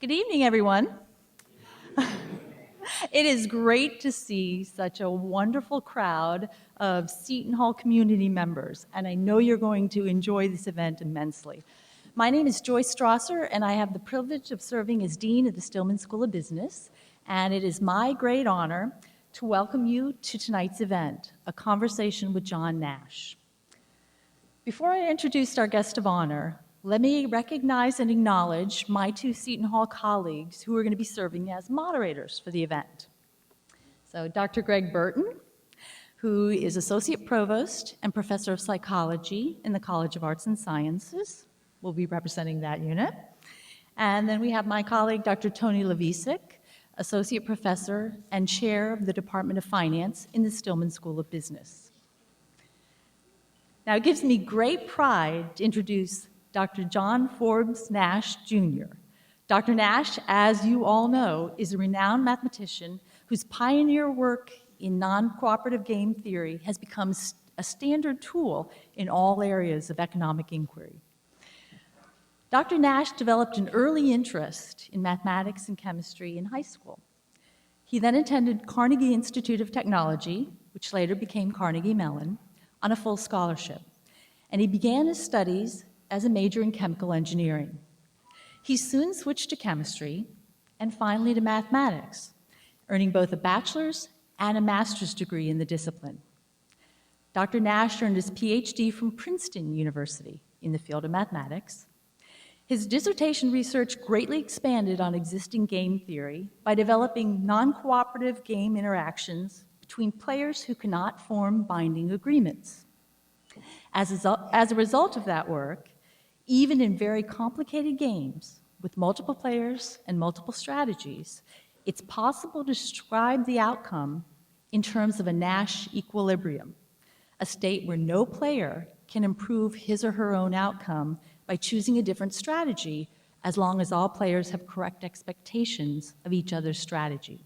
Good evening, everyone. It is great to see such a wonderful crowd of Seton Hall community members, and I know you're going to enjoy this event immensely. My name is Joyce Strasser, and I have the privilege of serving as Dean of the Stillman School of Business, and it is my great honor to welcome you to tonight's event, A Conversation with John Nash. Before I introduce our guest of honor, let me recognize and acknowledge my two Seton Hall colleagues who are going to be serving as moderators for the event. So Dr. Greg Burton, who is Associate Provost and Professor of Psychology in the College of Arts and Sciences, will be representing that unit. And then we have my colleague, Dr. Tony Levisic, Associate Professor and Chair of the Department of Finance in the Stillman School of Business. Now, it gives me great pride to introduce Dr. John Forbes Nash, Jr. Dr. Nash, as you all know, is a renowned mathematician whose pioneer work in non-cooperative game theory has become a standard tool in all areas of economic inquiry. Dr. Nash developed an early interest in mathematics and chemistry in high school. He then attended Carnegie Institute of Technology, which later became Carnegie Mellon, on a full scholarship, and he began his studies as a major in chemical engineering. He soon switched to chemistry and finally to mathematics, earning both a bachelor's and a master's degree in the discipline. Dr. Nash earned his PhD from Princeton University in the field of mathematics. His dissertation research greatly expanded on existing game theory by developing non-cooperative game interactions between players who cannot form binding agreements. As a result of that work, even in very complicated games with multiple players and multiple strategies, it's possible to describe the outcome in terms of a Nash equilibrium, a state where no player can improve his or her own outcome by choosing a different strategy as long as all players have correct expectations of each other's strategy.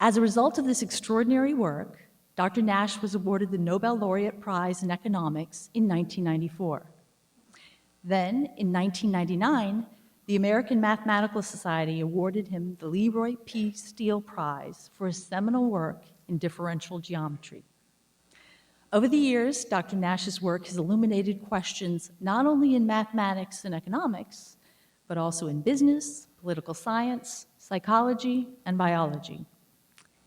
As a result of this extraordinary work, Dr. Nash was awarded the Nobel Laureate Prize in Economics in 1994. Then, in 1999, the American Mathematical Society awarded him the Leroy P. Steele Prize for his seminal work in differential geometry. Over the years, Dr. Nash's work has illuminated questions not only in mathematics and economics, but also in business, political science, psychology, and biology.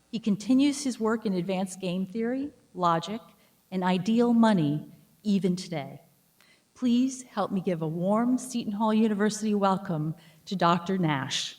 He continues his work in advanced game theory, logic, and ideal money even today. Please help me give a warm Seton Hall University welcome to Dr. Nash.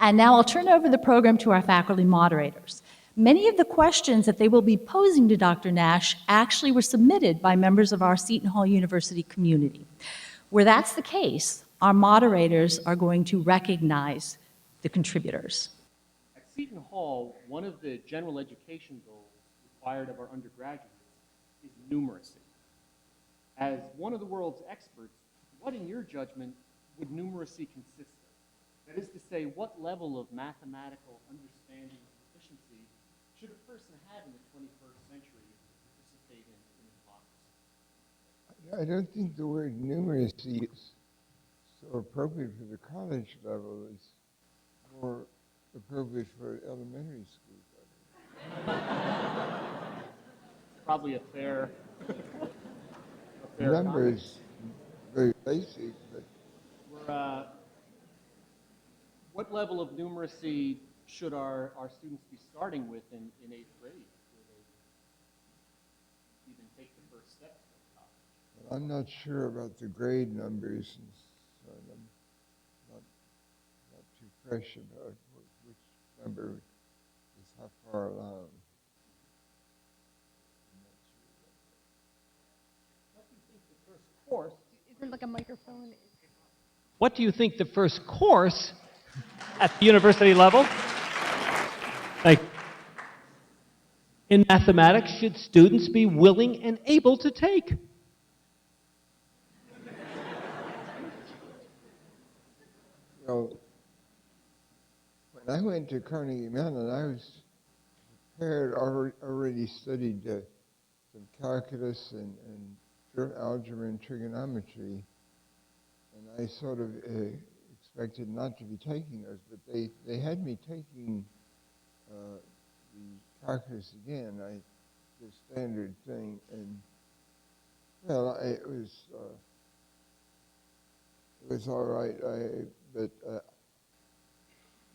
And now I'll turn over the program to our faculty moderators. Many of the questions that they will be posing to Dr. Nash actually were submitted by members of our Seton Hall University community. Where that's the case, our moderators are going to recognize the contributors. At Seton Hall, one of the general education goals required of our undergraduates is numeracy. As one of the world's experts, what in your judgment would numeracy consist of? That is to say, what level of mathematical understanding and proficiency should a person have in the 21st century to participate in democracy? I don't think the word numeracy is so appropriate for the college level. It's more appropriate for elementary school level. Probably a fair Numbers, very basic, but what level of numeracy should our students be starting with in 8th grade before they even take the first steps to college? I'm not sure about the grade numbers, and so I'm not too fresh about which number is how far along. What do you think the first course? Isn't like a microphone? What do you think the first course at the university level, like in mathematics, should students be willing and able to take? Well, when I went to Carnegie Mellon, I was prepared, already studied some calculus and algebra and trigonometry, and I sort of expected not to be taking those, but they had me taking the calculus again, the standard thing, and well, it was all right, but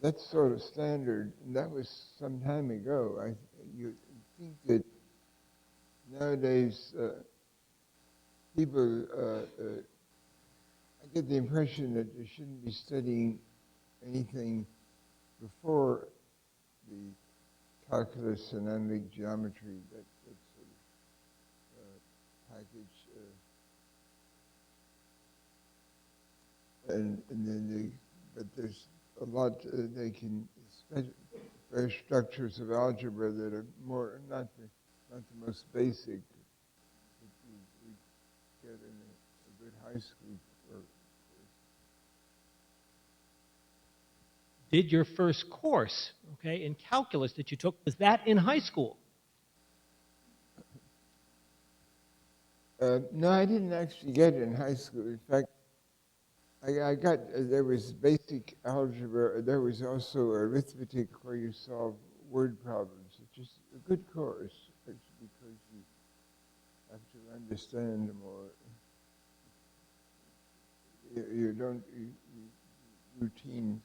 that's sort of standard, and that was some time ago. You think that nowadays people, I get the impression that they shouldn't be studying anything before the calculus and analytic geometry, that sort of package. And then but there's a lot they can, various structures of algebra that are more, not the most basic that we get in a good high school course. Did your first course, okay, in calculus that you took, was that in high school? No, I didn't actually get it in high school. In fact, I got, there was basic algebra, there was also arithmetic where you solve word problems, which is a good course, because you have to understand more. You don't, routine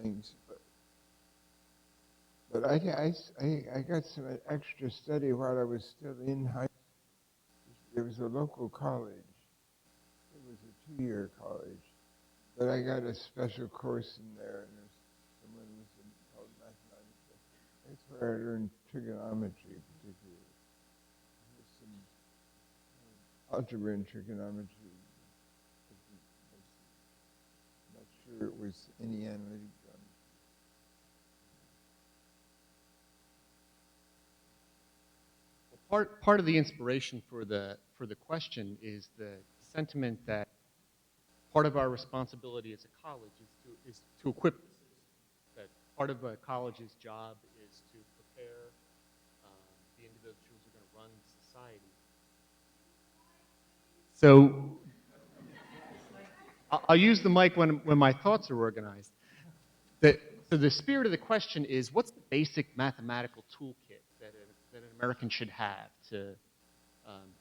things. But I got some extra study while I was still in high school. There was a local college. It was a 2-year college, but I got a special course in there, and there's someone was called mathematics. That's where I learned trigonometry, particularly. There's some algebra and trigonometry. I'm not sure it was any analytic geometry. Well, part of the inspiration for the question is the sentiment that part of our responsibility as a college is to equip the citizens. That part of a college's job is to prepare the individuals who are going to run society. So I'll use the mic when my thoughts are organized. So the spirit of the question is, what's the basic mathematical toolkit that an American should have to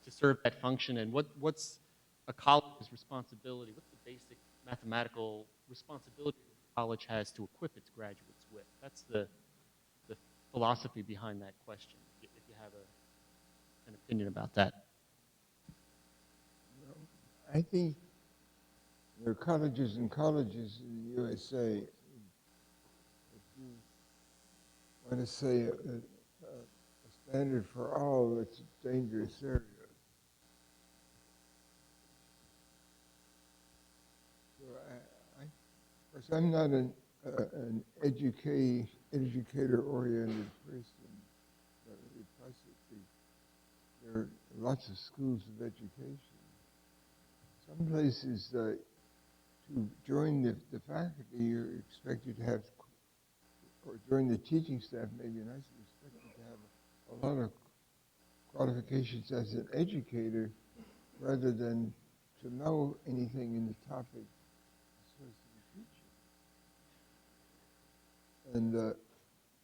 serve that function, and what's a college's responsibility? What's the basic mathematical responsibility that a college has to equip its graduates with? That's the philosophy behind that question, if you have an opinion about that. Well, I think there are colleges and colleges in the USA. If you want to say a standard for all, it's a dangerous area. So of course, I'm not an educator-oriented person. There are lots of schools of education. Some places, to join the faculty, you're expected to have, or join the teaching staff, maybe not, you're expected to have a lot of qualifications as an educator rather than to know anything in the topic you're supposed to be teaching. And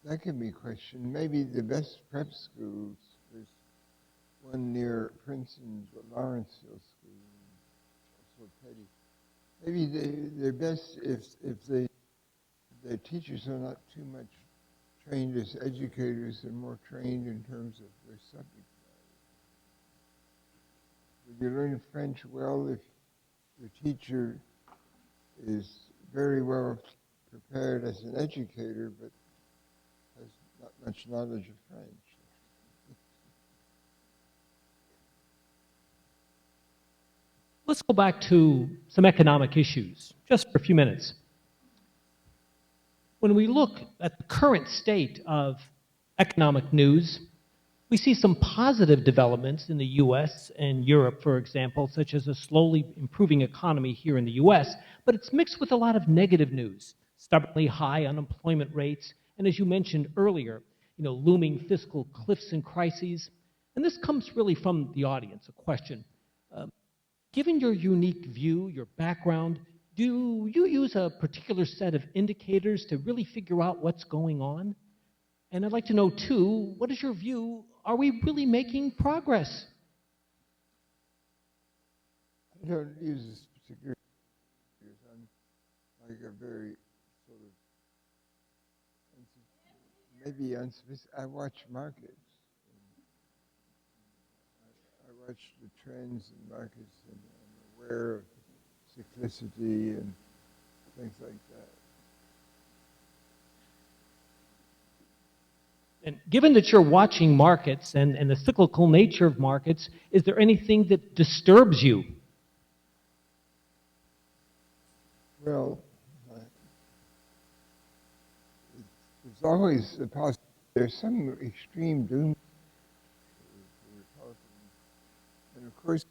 that can be questioned. Maybe the best prep schools, there's one near Princeton's Lawrenceville School, also Petty. Maybe they're best if their teachers are not too much trained as educators and more trained in terms of their subject matter. Would you learn French well if your teacher is very well prepared as an educator but has not much knowledge of French? Let's go back to some economic issues, just for a few minutes. When we look at the current state of economic news, We see some positive developments in the US and Europe, for example, such as a slowly improving economy here in the US, but it's mixed with a lot of negative news, stubbornly high unemployment rates, and as you mentioned earlier, looming fiscal cliffs and crises. And this comes really from the audience, a question. Given your unique view, your background, do you use a particular set of indicators to really figure out what's going on? And I'd like to know, too, what is your view? Are we really making progress? I don't use this particular. I'm like a very sort of maybe unsophisticated. I watch markets. I watch the trends in markets, and I'm aware of cyclicity and things like that. And given that you're watching markets and the cyclical nature of markets, is there anything that disturbs you? Well, there's always the possibility. There's some extreme doom. And of course,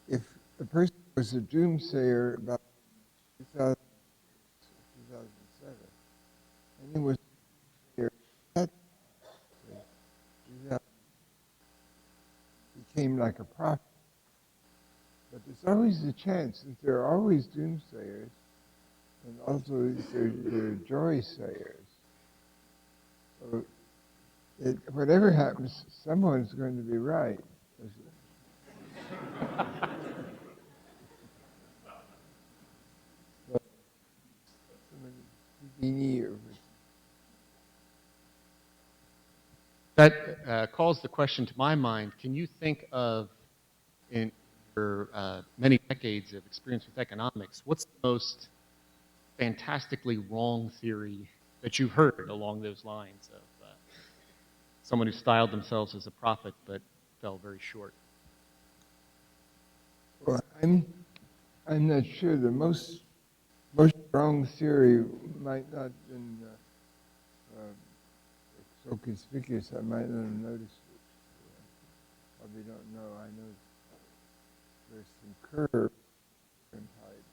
if a person was a doomsayer about 2007, and he was here, that became like a prophet. But there's always a chance that there are always doomsayers, and also there are joy sayers. So whatever happens, someone's going to be right. That calls the question to my mind. Can you think of, in your many decades of experience with economics, what's the most fantastically wrong theory that you've heard along those lines of someone who styled themselves as a prophet but fell very short? Well, I'm not sure. The most wrong theory might not have been so conspicuous. I might not have noticed it. Probably don't know. I know there's some curve in height.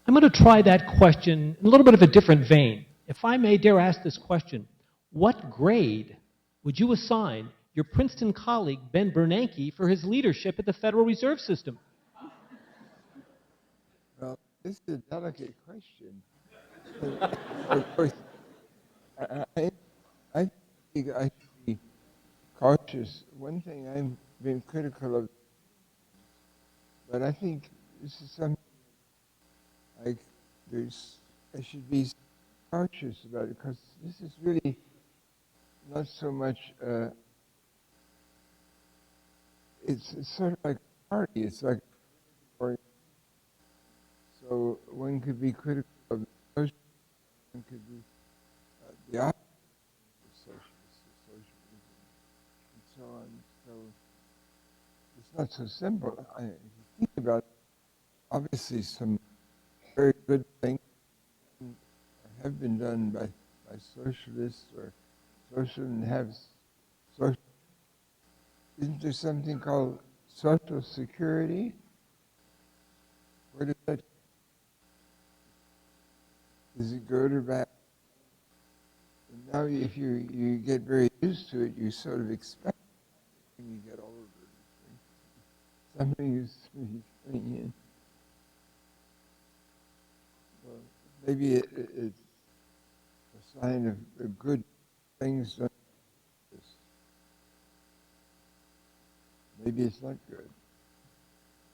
I'm going to try that question in a little bit of a different vein. If I may dare ask this question, what grade would you assign your Princeton colleague, Ben Bernanke, for his leadership at the Federal Reserve System? Well, this is a delicate question. Of course, I think I should be cautious. One thing I've been critical of, but I think this is something I should be cautious about it, because this is really not so much. It's sort of like a party. It's like, so one could be critical of the social, one could be the opposite of socialism, and so on. So it's not so simple. If you think about it, obviously some very good things have been done by socialists, or socialism has social. Isn't there something called Social Security? Where does that? Does it go to back? And now, if you get very used to it, you sort of expect when you get older, something is coming in. Well, maybe it's a sign of good things done. Maybe it's not good.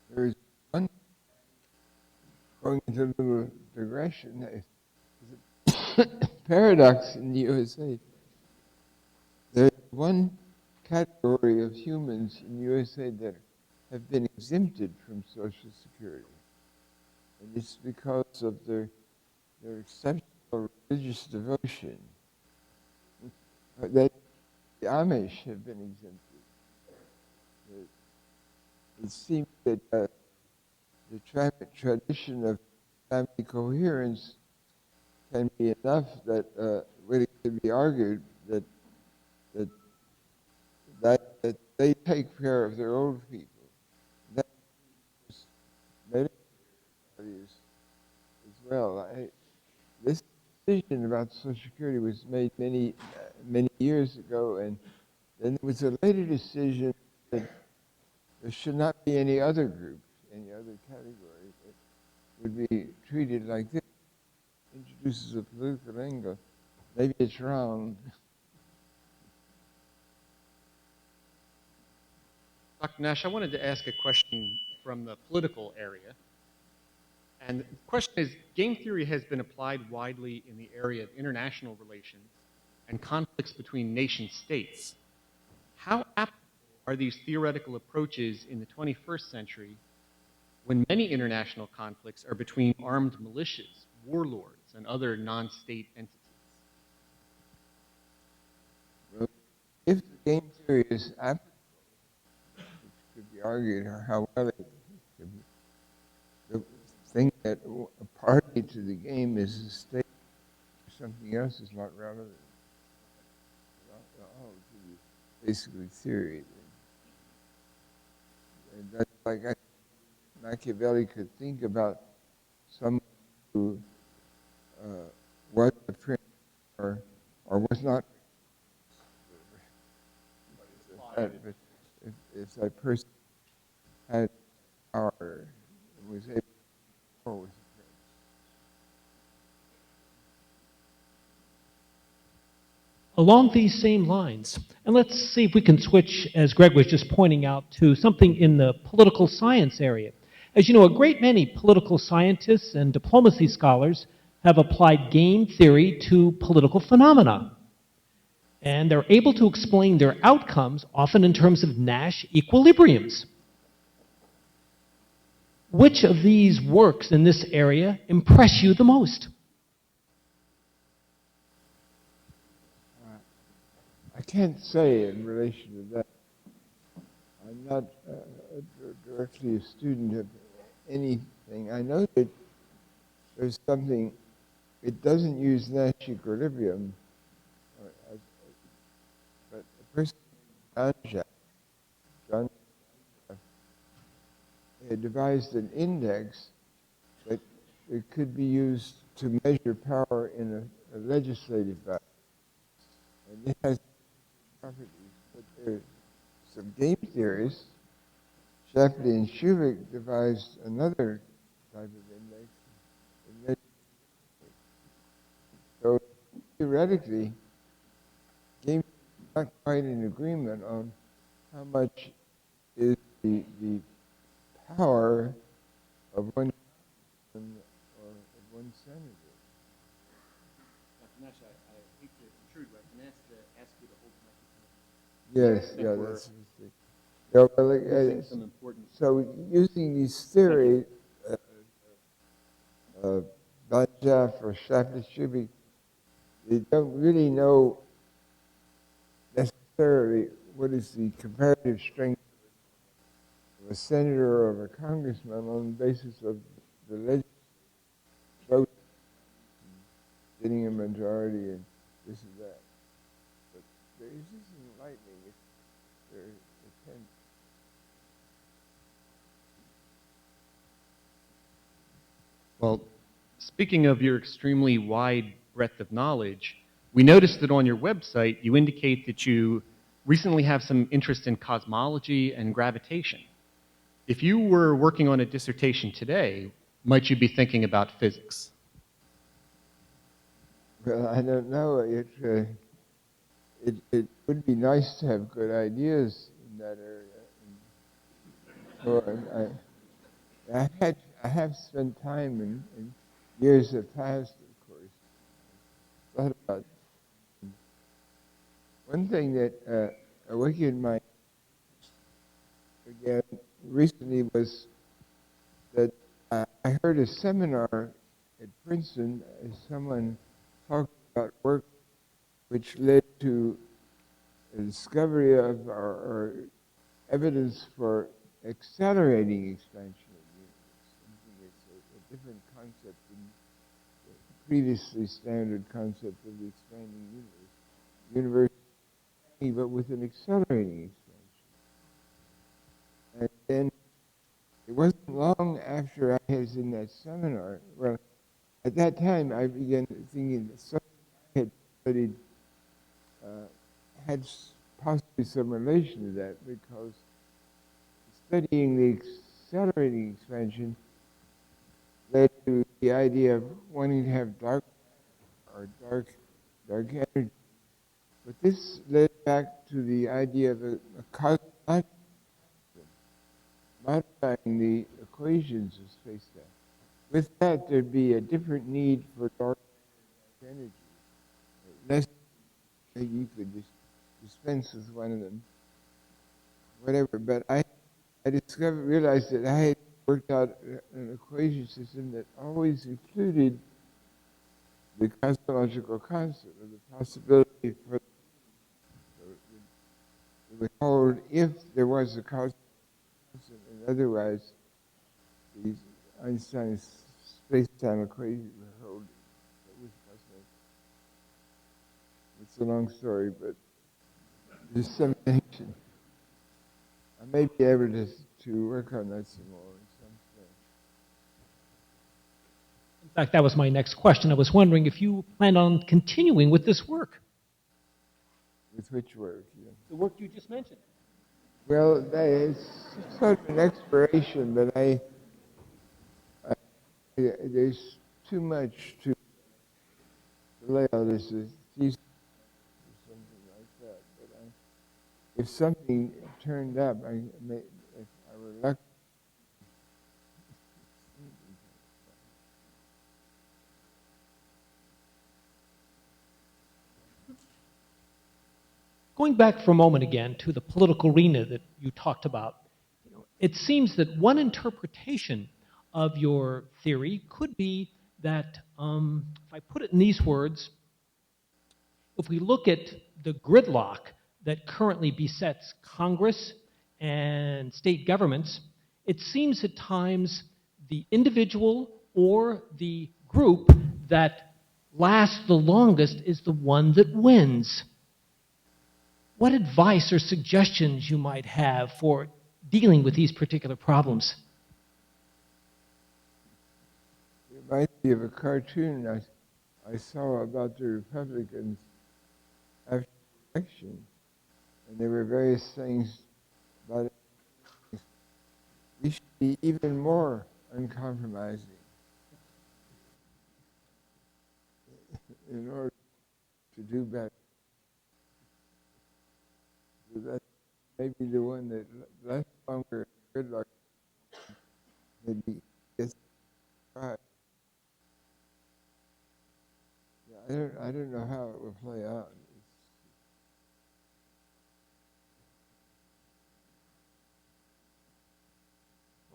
There is one going into a little digression. There's a paradox in the USA. There's one category of humans in the USA that have been exempted from Social Security. And it's because of their exceptional religious devotion. That the Amish have been exempted. It seems that the tradition of family coherence can be enough that it could be argued that that that they take care of their old people. That is medical values as well. This decision about Social Security was made many years ago, and then there was a later decision that there should not be any other group, any other category that would be treated like this. Introduces a political angle. Maybe it's wrong. Dr. Nash, I wanted to ask a question from the political area. And the question is, game theory has been applied widely in the area of international relations and conflicts between nation states. How applicable are these theoretical approaches in the 21st century when many international conflicts are between armed militias, warlords, and other non-state entities? Well, if the game theory is applicable, which could be argued how well it could be, the thing that a party to the game is the state, something else is not relevant at all to the basically theory. And that's like Machiavelli could think about someone who was a prince or was not. But if that person had power and was able to control with the prince. Along these same lines, and let's see if we can switch, as Greg was just pointing out, to something in the political science area. As you know, a great many political scientists and diplomacy scholars have applied game theory to political phenomena. And they're able to explain their outcomes, often in terms of Nash equilibriums. Which of these works in this area impress you the most? I can't say in relation to that. I'm not directly a student of anything. I know that there's something, it doesn't use Nash equilibrium, but a person, John Nash, had devised an index that it could be used to measure power in a legislative body. And it has properties, but there are some game theorists. Shapley and Shubik devised another type of index. So theoretically, game is not quite in agreement on how much is the power of one congressman or of one senator. Dr. Nash, I hate to intrude, but I can ask you to hold the microphone. Yes, yeah, that's yeah, well, Some important. so using these theories, Banjaf or Shapley Shubik, they don't really know necessarily what is the comparative strength of a senator or of a congressman on the basis of the legislative vote, getting a majority and this and that. But there is this enlightening if there attempts. Well, speaking of your extremely wide breadth of knowledge, we noticed that on your website you indicate that you recently have some interest in cosmology and gravitation. If you were working on a dissertation today, might you be thinking about physics? Well, I don't know. It would be nice to have good ideas in that area. So I have spent time in years that passed, of course. Thought about it. One thing that awakened my again recently was that I heard a seminar at Princeton as someone talking about work which led to a discovery of or evidence for accelerating expansion of the universe. Something that's a different concept than the previously standard concept of the expanding universe, but with an accelerating expansion. And then it wasn't long after I was in that seminar, well, at that time I began thinking that something I had studied had possibly some relation to that, because studying the accelerating expansion led to the idea of wanting to have dark energy. But this led back to the idea of a cosmology, modifying the equations of space-time. With that, there'd be a different need for dark energy. Less, you could just dispense with one of them, whatever. But I realized that I had worked out an equation system that always included the cosmological constant, or the possibility for it would hold if there was a cosmological constant, and otherwise these Einstein's space-time equation would hold. It's a long story, but dissemination. I may be able to work on that some more in some sense. In fact, that was my next question. I was wondering if you plan on continuing with this work. With which work? Yeah. The work you just mentioned. Well, that is sort of an exploration, but there's too much to lay out as a thesis or something like that. But if something turned up, if I were lucky. Going back for a moment again to the political arena that you talked about, it seems that one interpretation of your theory could be that, if I put it in these words, if we look at the gridlock that currently besets Congress and state governments, it seems at times the individual or the group that lasts the longest is the one that wins. What advice or suggestions you might have for dealing with these particular problems? It reminds me of a cartoon I saw about the Republicans after the election, and there were various things about it. We should be even more uncompromising in order to do better. So that's maybe the one that lasts longer, good luck, maybe gets right. Yeah, I don't know how it will play out.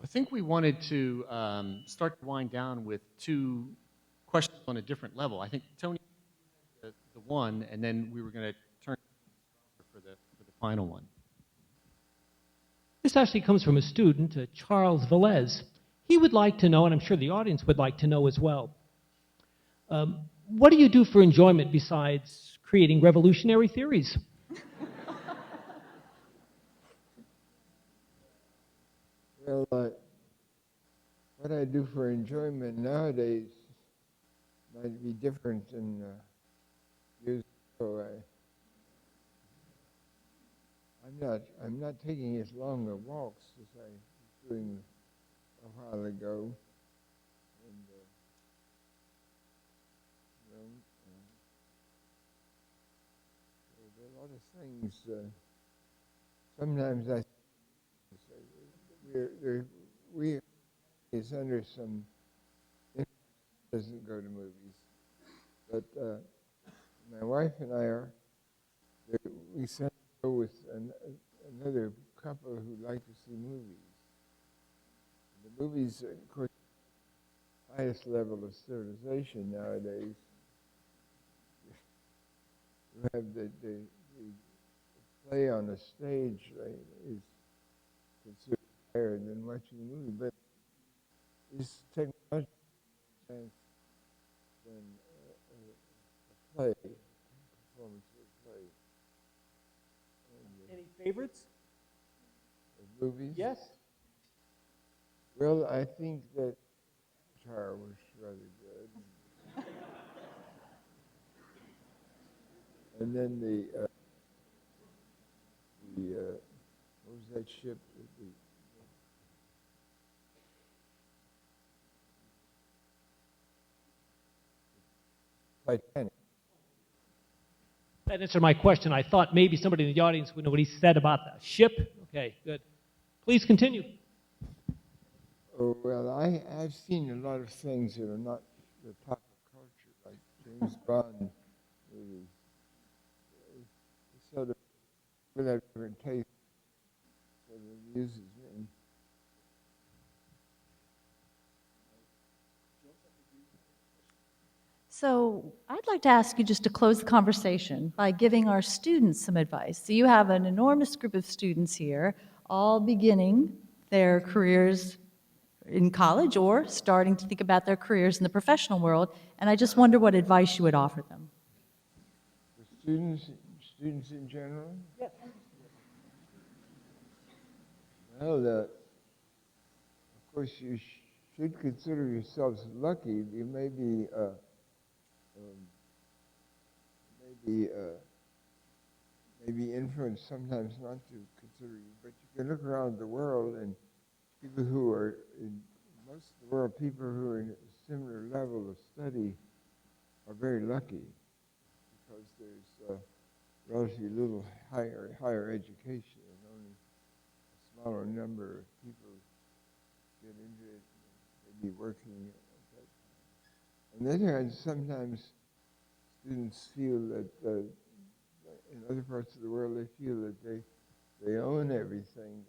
I think we wanted to start to wind down with two questions on a different level. I think Tony, the one, and then we were going to turn for the final one. This actually comes from a student, Charles Velez. He would like to know, and I'm sure the audience would like to know as well, what do you do for enjoyment besides creating revolutionary theories? Well, what I do for enjoyment nowadays might be different than years ago. I'm not taking as long a walks as I was doing a while ago, and there are a lot of things. Sometimes I say we is under some doesn't go to movies, but my wife and I we sent to go with another couple who like to see movies. The movies, of course, highest level of civilization nowadays. You have the play on the stage is considered higher than watching a movie, but it's technology than play, performance of a play. And, Any favorites? movies? Yes? Well, I think that Avatar was rather good. And then what was that ship? Titanic. That answered my question. I thought maybe somebody in the audience would know what he said about the ship. Okay, good. Please continue. Oh, well, I've seen a lot of things that are not the pop culture, like James Bond movies. It's sort of without different taste, sort of amuses me. So I'd like to ask you just to close the conversation by giving our students some advice. So you have an enormous group of students here, all beginning their careers in college or starting to think about their careers in the professional world, and I just wonder what advice you would offer them. For students in general? Yes. Well, of course, you should consider yourselves lucky. You may be influenced sometimes not to consider you, but you can look around the world and people who are in most of the world, people who are in a similar level of study are very lucky because there's relatively little higher education and only a smaller number of people get into it and maybe working at that time. On the other hand, sometimes students feel that in other parts of the world they feel that they own everything.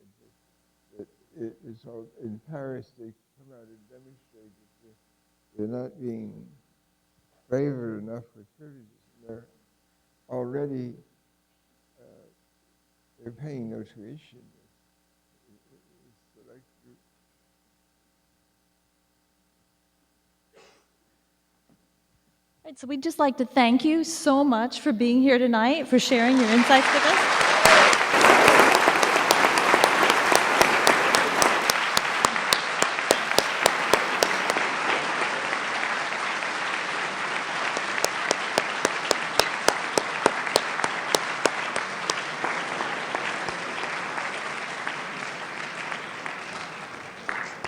That it is all, in Paris they come out and demonstrate that they're not being favored enough with privileges. And they're already they're paying no tuition. Right, so we'd just like to thank you so much for being here tonight, for sharing your insights with us.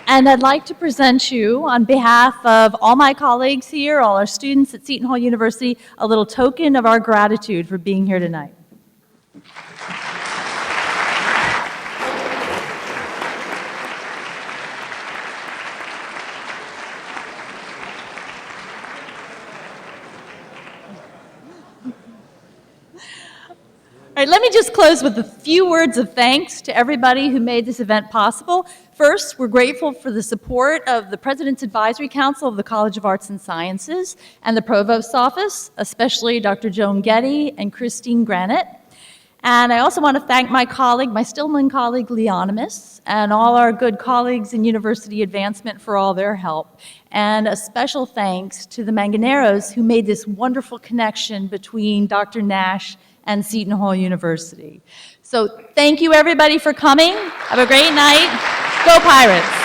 And I'd like to present you, on behalf of all my colleagues here, all our students at Seton Hall University, a little token of our gratitude for being here tonight. All right, let me just close with a few words of thanks to everybody who made this event possible. First, we're grateful for the support of the President's Advisory Council of the College of Arts and Sciences and the Provost's Office, especially Dr. Joan Getty and Christine Granite. And I also want to thank my colleague, my Stillman colleague, Leonimus, and all our good colleagues in University Advancement for all their help. And a special thanks to the Manganeros who made this wonderful connection between Dr. Nash and Seton Hall University. So thank you everybody for coming. Have a great night. Go Pirates.